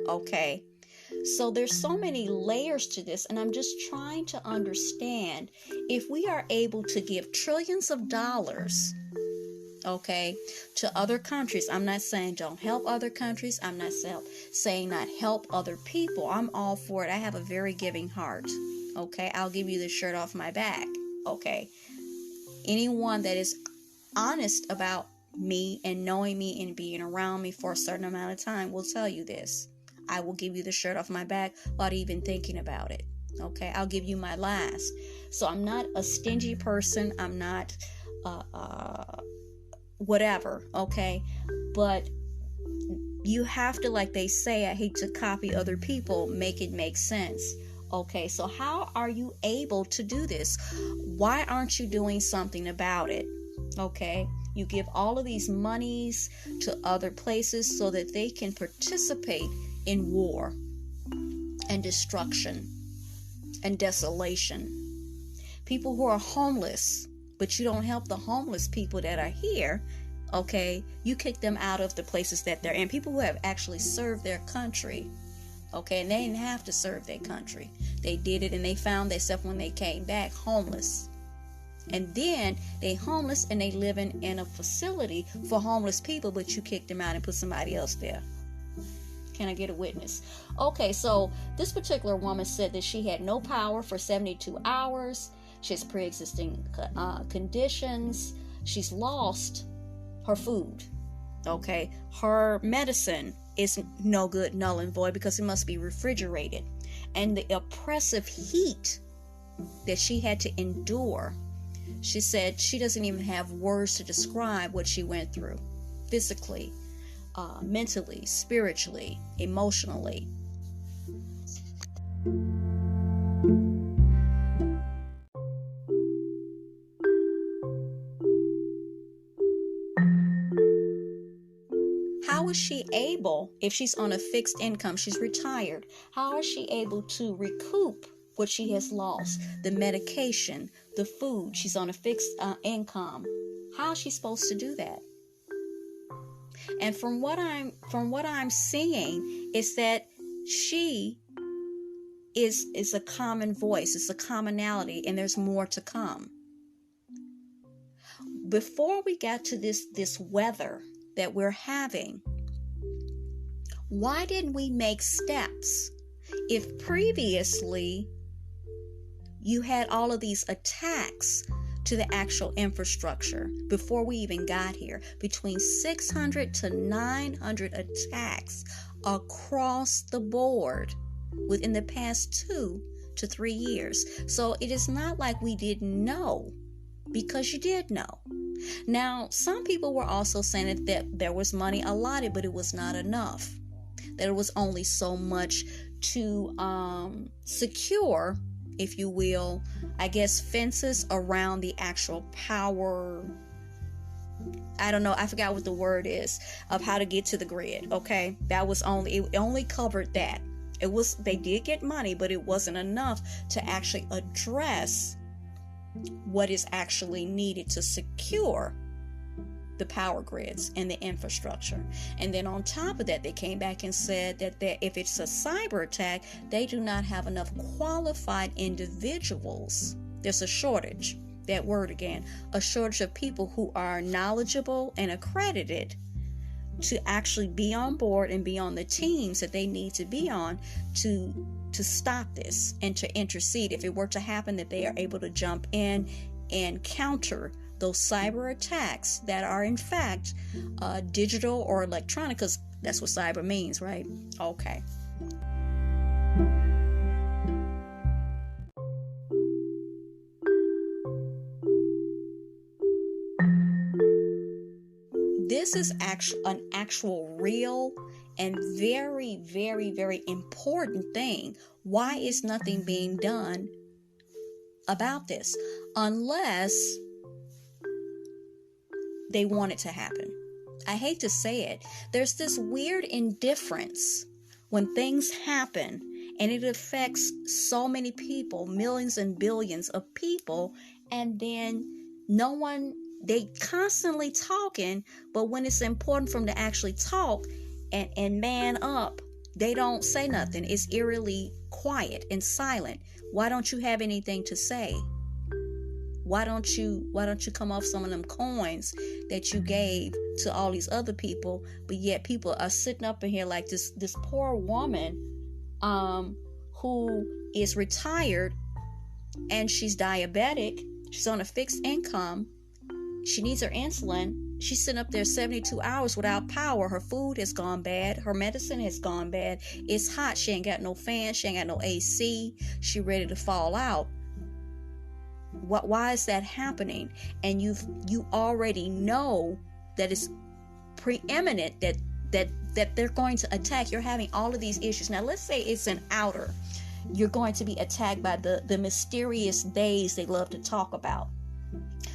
Okay. So there's so many layers to this, and I'm just trying to understand if we are able to give trillions of dollars, okay, to other countries. I'm not saying don't help other countries. I'm not saying not help other people. I'm all for it. I have a very giving heart. Okay, I'll give you the shirt off my back. Okay, anyone that is honest about me and knowing me and being around me for a certain amount of time will tell you this. I will give you the shirt off my back without even thinking about it. Okay, I'll give you my last. So I'm not a stingy person. I'm not whatever. Okay, but you have to, like they say, I hate to copy other people, make it make sense. Okay, so how are you able to do this? Why aren't you doing something about it? Okay, you give all of these monies to other places so that they can participate in war and destruction and desolation. People who are homeless, but you don't help the homeless people that are here. Okay, you kick them out of the places that they're in. People who have actually served their country. Okay, and they didn't have to serve their country. They did it, and they found themselves when they came back homeless. And then they homeless and they living in a facility for homeless people, but you kick them out and put somebody else there. Can I get a witness? Okay, so this particular woman said that she had no power for 72 hours. She has pre-existing conditions. She's lost her food. Okay, her medicine is no good, null and void, because it must be refrigerated. And the oppressive heat that she had to endure, she said she doesn't even have words to describe what she went through physically, mentally, spiritually, emotionally. How is she able, if she's on a fixed income, she's retired, how is she able to recoup what she has lost? The medication, the food, she's on a fixed income. How is she supposed to do that? And from what I'm seeing is that she is a common voice, it's a commonality, and there's more to come. Before we got to this weather that we're having, why didn't we make steps? If previously you had all of these attacks to the actual infrastructure before we even got here, between 600 to 900 attacks across the board within the past 2 to 3 years. So it is not like we didn't know, because you did know. Now, some people were also saying that there was money allotted, but it was not enough. That it was only so much to secure, if you will, I guess, fences around the actual power. I don't know, I forgot what the word is, of how to get to the grid. Okay, that was it only covered that. They did get money, but it wasn't enough to actually address what is actually needed to secure the power grids and the infrastructure. And then on top of that, they came back and said that if it's a cyber attack, they do not have enough qualified individuals. There's a shortage, that word again, a shortage of people who are knowledgeable and accredited to actually be on board and be on the teams that they need to be on to stop this and to intercede. If it were to happen, that they are able to jump in and counter those cyber attacks that are in fact digital or electronic, because that's what cyber means, right? Okay. This is an actual real and very, very, very important thing. Why is nothing being done about this? Unless they want it to happen. I hate to say it. There's this weird indifference when things happen and it affects so many people, millions and billions of people, and then they constantly talking, but when it's important for them to actually talk and man up, They don't say nothing. It's eerily quiet and silent. Why don't you have anything to say? Why don't you come off some of them coins that you gave to all these other people, but yet people are sitting up in here like this poor woman who is retired and she's diabetic. She's on a fixed income. She needs her insulin. She's sitting up there 72 hours without power. Her food has gone bad. Her medicine has gone bad. It's hot. She ain't got no fan. She ain't got no AC. She ready to fall out. Why is that happening? And you already know that it's preeminent that they're going to attack. You're having all of these issues. Now, let's say it's an outer. You're going to be attacked by the mysterious days they love to talk about.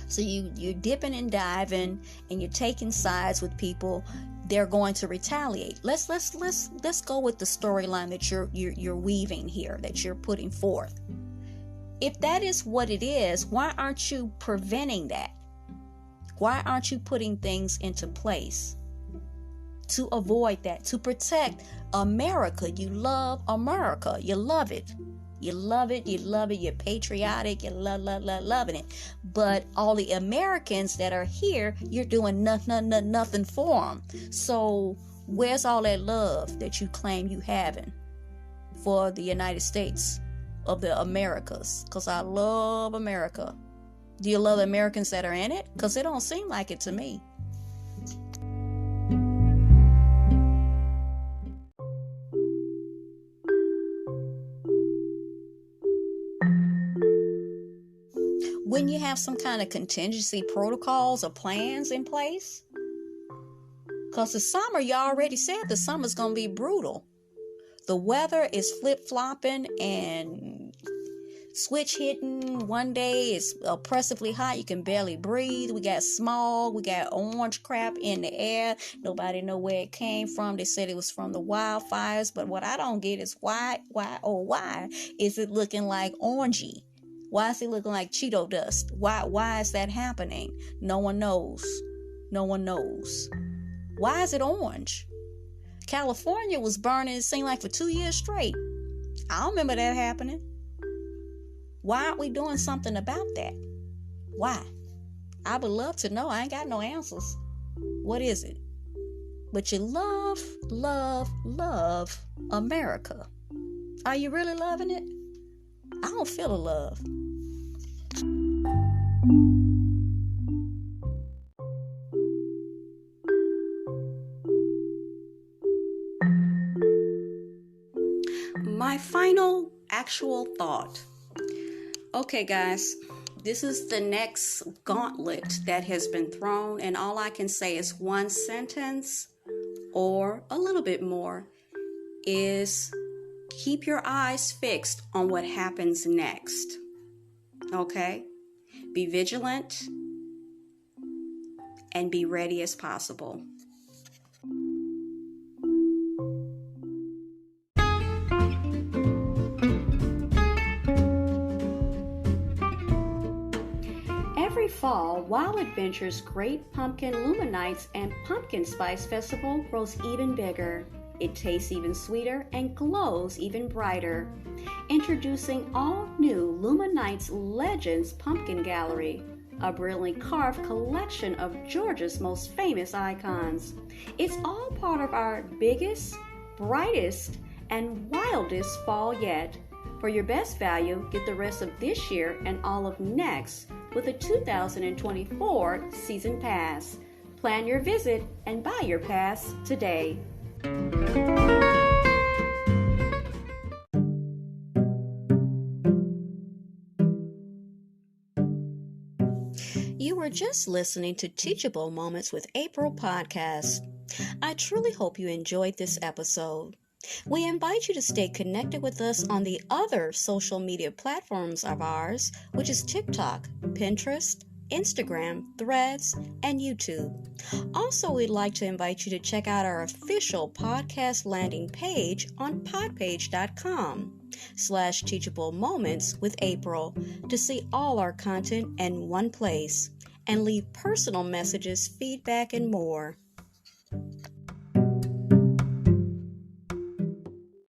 So you're dipping and diving and you're taking sides with people. They're going to retaliate. Let's go with the storyline that you're weaving here, that you're putting forth. If that is what it is, why aren't you preventing that? Why aren't you putting things into place to avoid that, to protect America? You love America. You love it. You love it. You love it. You're patriotic. You're loving it. But all the Americans that are here, you're doing nothing for them. So where's all that love that you claim you having for the United States of the Americas? Because I love America. Do you love the Americans that are in it? Because it don't seem like it to me. When you have some kind of contingency protocols or plans in place? Because the summer, you already said the summer's going to be brutal. The weather is flip-flopping and switch hitting. One day it's oppressively hot. You can barely breathe. We got smog. We got orange crap in the air. Nobody know where it came from. They said it was from the wildfires. But what I don't get is why is it looking like orangey? Why is it looking like Cheeto dust? Why is that happening? No one knows. No one knows. Why is it orange? California was burning, it seemed like, for 2 years straight. I don't remember that happening. Why aren't we doing something about that? Why? I would love to know. I ain't got no answers. What is it? But you love America. Are you really loving it? I don't feel the love. My final actual thought. Okay, guys, this is the next gauntlet that has been thrown, and all I can say is one sentence or a little bit more is keep your eyes fixed on what happens next. Okay? Be vigilant and be ready as possible. Every fall, Wild Adventure's Great Pumpkin Luminites and Pumpkin Spice Festival grows even bigger. It tastes even sweeter and glows even brighter. Introducing all new Luminites Legends Pumpkin Gallery, a brilliantly carved collection of Georgia's most famous icons. It's all part of our biggest, brightest, and wildest fall yet. For your best value, get the rest of this year and all of next with a 2024 season pass. Plan your visit and buy your pass today. You were just listening to Teachable Moments with April podcast. I truly hope you enjoyed this episode. We invite you to stay connected with us on the other social media platforms of ours, which is TikTok, Pinterest, Instagram, Threads, and YouTube. Also, we'd like to invite you to check out our official podcast landing page on podpage.com/teachable moments with April to see all our content in one place and leave personal messages, feedback, and more.